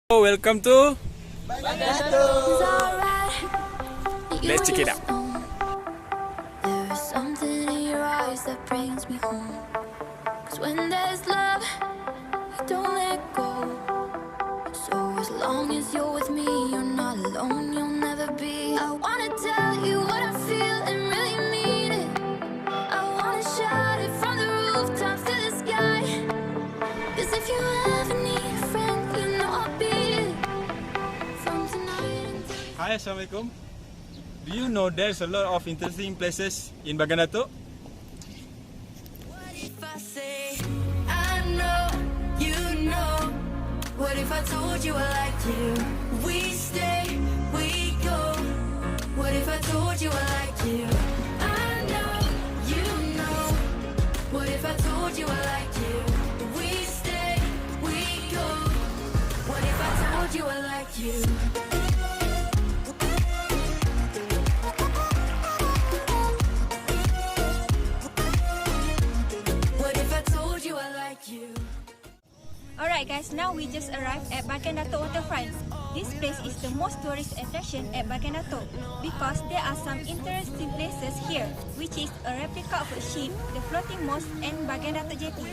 Welcome to Bagan Datuk. Let's check it out. There is something in your eyes that brings me home. 'Cause when there's love, you don't let go. So as long as you're with me, you're not alone, you'll never be. I wanna tell you what I feel and really mean it. I wanna shout it from the rooftops to the sky. 'Cause if you ever need a friend, you know I'll be it. From tonight until Hi, Assalamualaikum. Do you know there's a lot of interesting places in Bagan Datuk? what if I say I know, you know? What if I told you I like you? We stay, we go. What if I told you I like you? I know, you know. What if I told you I like you? We stay, we go. What if I told you I like you? What if I told you I like you? Alright guys, now we just arrived at Bagan Datuk Waterfront. This place is the most tourist attraction at Bagan Datuk because there are some interesting places here, which is a replica of a ship, the floating mosque and Bagan Datuk Jetty.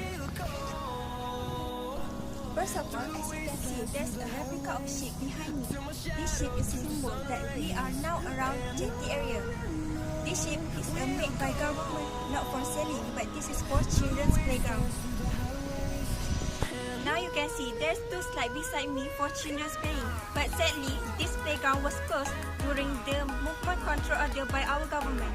First of all, as you can see, there's a replica of ship behind me. This ship is a symbol that we are now around Jetty area. This ship is made by government, not for selling, but this is for children's playground. Now you can see there's two slides beside me for children's playing. But sadly, this playground was closed during the movement control order by our government.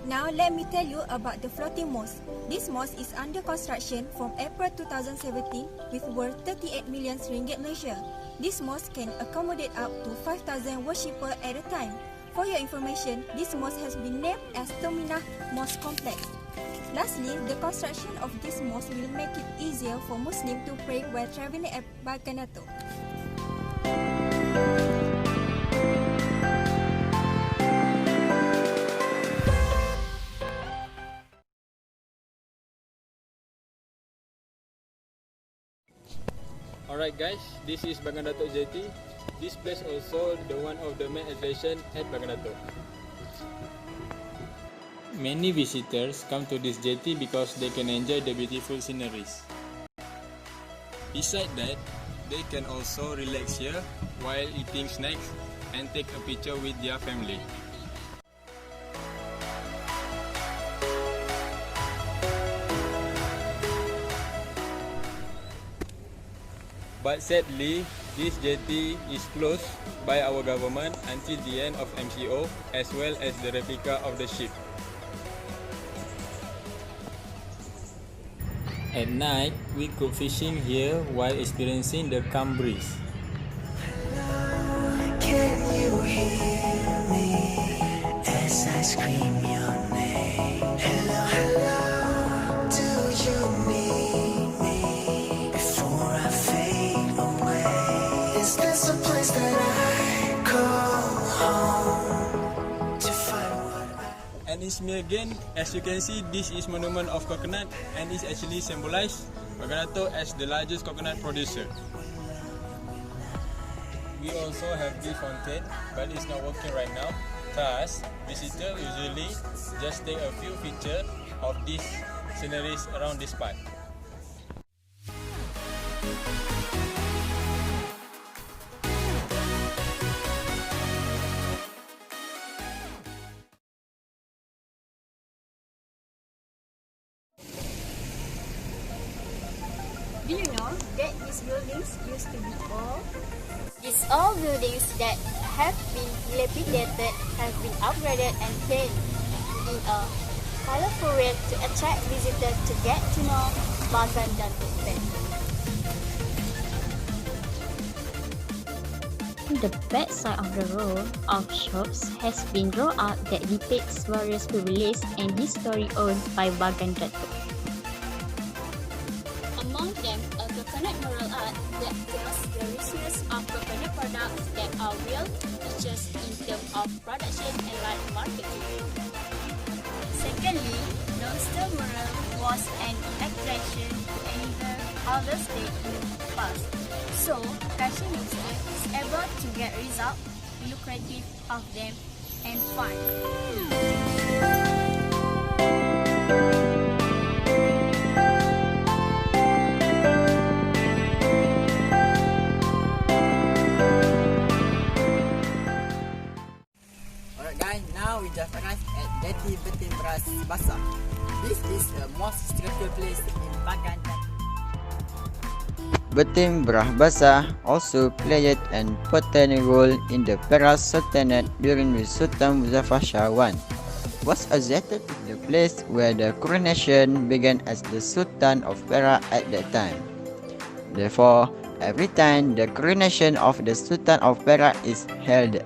Now let me tell you about the floating mosque. This mosque is under construction from April 2017 with worth 38 million ringgit Malaysia. This mosque can accommodate up to 5,000 worshippers at a time. For your information, this mosque has been named as Terminah Mosque Complex. Lastly, the construction of this mosque will make it easier for Muslims to pray while traveling at Bagan Datuk. Alright guys, this is Bagan Datuk Jetty. This place also the one of the main attraction at Bagan Datuk. Many visitors come to this jetty because they can enjoy the beautiful sceneries. Besides that, they can also relax here while eating snacks and take a picture with their family. But sadly, this jetty is closed by our government until the end of MCO as well as the replica of the ship. At night, we go fishing here while experiencing the calm breeze. Can you hear me as I scream your name? Hello, hello, do you need me before I fade away? Is this a place that I call home to find what I... And it's me again. As you can see, this is monument of coconut and it's actually symbolized Bagan Datuk as the largest coconut producer. We also have this fountain, but it's not working right now. Thus, visitors usually just take a few pictures of these sceneries around this part. Do you know that these buildings used to be old? These old buildings that have been dilapidated have been upgraded and painted in a colorful way to attract visitors to get to know Bagan Datuk better. The back side of the row of shops has been drawn out that depicts various privileges and history owned by Bagan Datuk. Among them, a coconut mural art that tells the richness of of production and light marketing. Secondly, non-star mural was an attraction to another other state in the past. So, fashionista is able to get results lucrative of them and fun. Alright guys, now we just arrived at Dati Betim Beras Basah. This is the most historical place in Bagan Datuk. Betim Beras Basah also played an important role in the Perak Sultanate during the Sultan Muzaffar Shah I, was associated with the place where the coronation began as the Sultan of Perak at that time. Therefore, every time the coronation of the Sultan of Perak is held,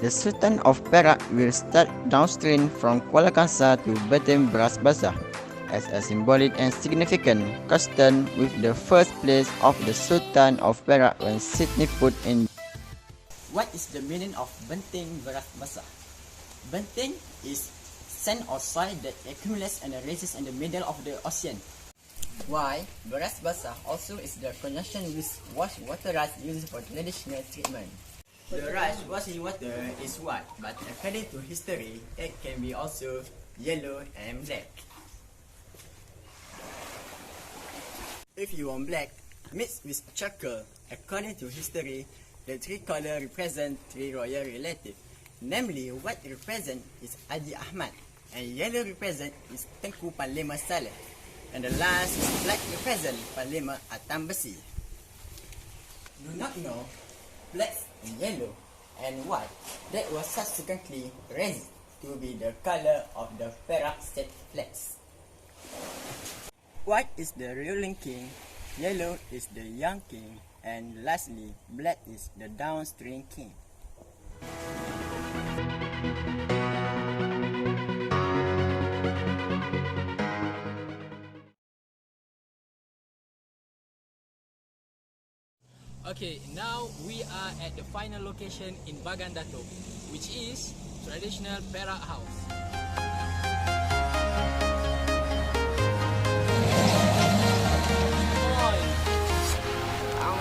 the Sultan of Perak will start downstream from Kuala Kangsar to Betim Beras Basah, as a symbolic and significant custom with the first place of the Sultan of Perak when Sydney put in. What is the meaning of Benting Beras Basah? Benting is sand or soil that accumulates and rises in the middle of the ocean. Why? Beras Basah also is the conjunction with wash water rice used for traditional treatment. The rice washing water is white, but according to history, it can be also yellow and black. If you want black, mixed with charcoal, according to history, the three colors represent three royal relatives. Namely, white represent is Haji Ahmad, and yellow represent is Tengku Panglima Saleh, and the last is black represent Panglima Atam Besi. Do not know, black and yellow and white that was subsequently raised to be the color of the Perak state flags. White is the ruling king, yellow is the young king, and lastly, black is the downstream king. Okay, now we are at the final location in Bagan Datuk, which is traditional Perak house.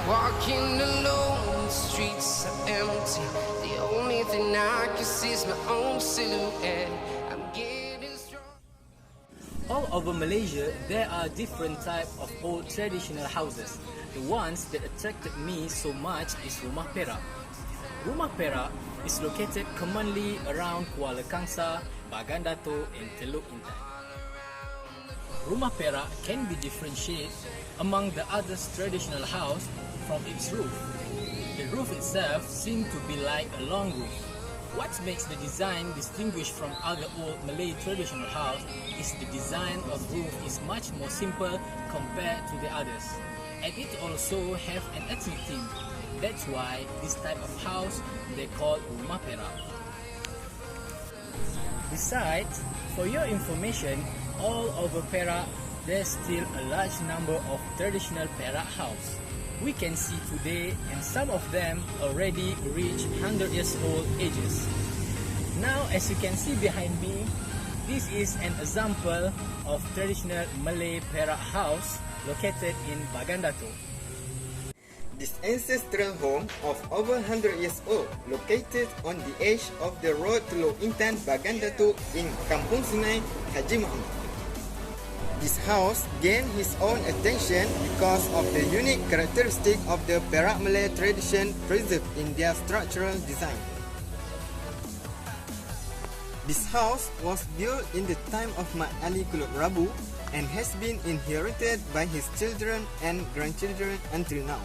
Walking alone, the streets are empty. The only thing I can see is my own silhouette. I'm getting strong. All over Malaysia, there are different types of old traditional houses. The ones that attracted me so much is Rumah Perak. Rumah Perak is located commonly around Kuala Kangsar, Bagan Datuk and Teluk Intan. Rumah Perak can be differentiated among the other traditional house from its roof. The roof itself seems to be like a long roof. What makes the design distinguished from other old Malay traditional house is the design of roof is much more simple compared to the others. And it also have an ethnic theme. That's why this type of house they call Rumah Perak. Besides, for your information, all over Perak, there's still a large number of traditional Perak house. We can see today, and some of them already reach 100 years old ages. Now, as you can see behind me, this is an example of traditional Malay Perak house located in Bagan Datuk. This ancestral home of over 100 years old, located on the edge of the road to Teluk Intan, Bagan Datuk in Kampung Sungai, Haji Muhammad. This house gained his own attention because of the unique characteristic of the Perak Malay tradition preserved in their structural design. This house was built in the time of Mat Ali Kulub Rabu and has been inherited by his children and grandchildren until now.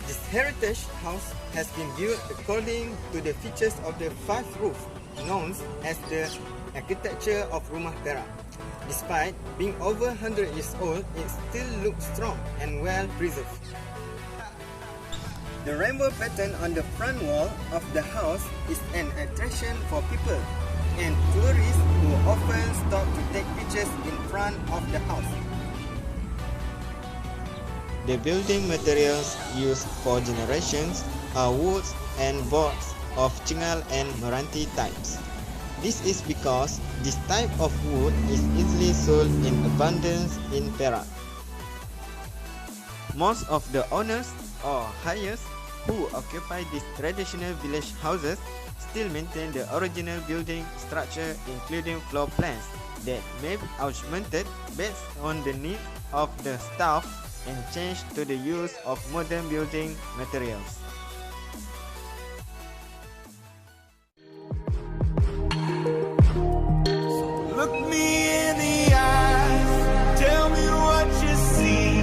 This heritage house has been built according to the features of the five roof, known as the architecture of Rumah Perak. Despite being over 100 years old, it still looks strong and well preserved. The rainbow pattern on the front wall of the house is an attraction for people and tourists who often stop to take pictures in front of the house. The building materials used for generations are woods and boards of Chingal and Meranti types. This is because this type of wood is easily sold in abundance in Perak. Most of the owners or hires who occupy these traditional village houses still maintain the original building structure, including floor plans that may be augmented based on the needs of the staff and changed to the use of modern building materials. Look me in the eyes, tell me what you see.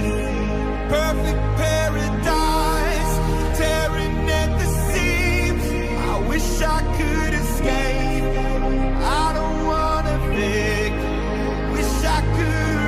Perfect paradise, tearing at the seams. I wish I could escape, I don't wanna beg. Wish I could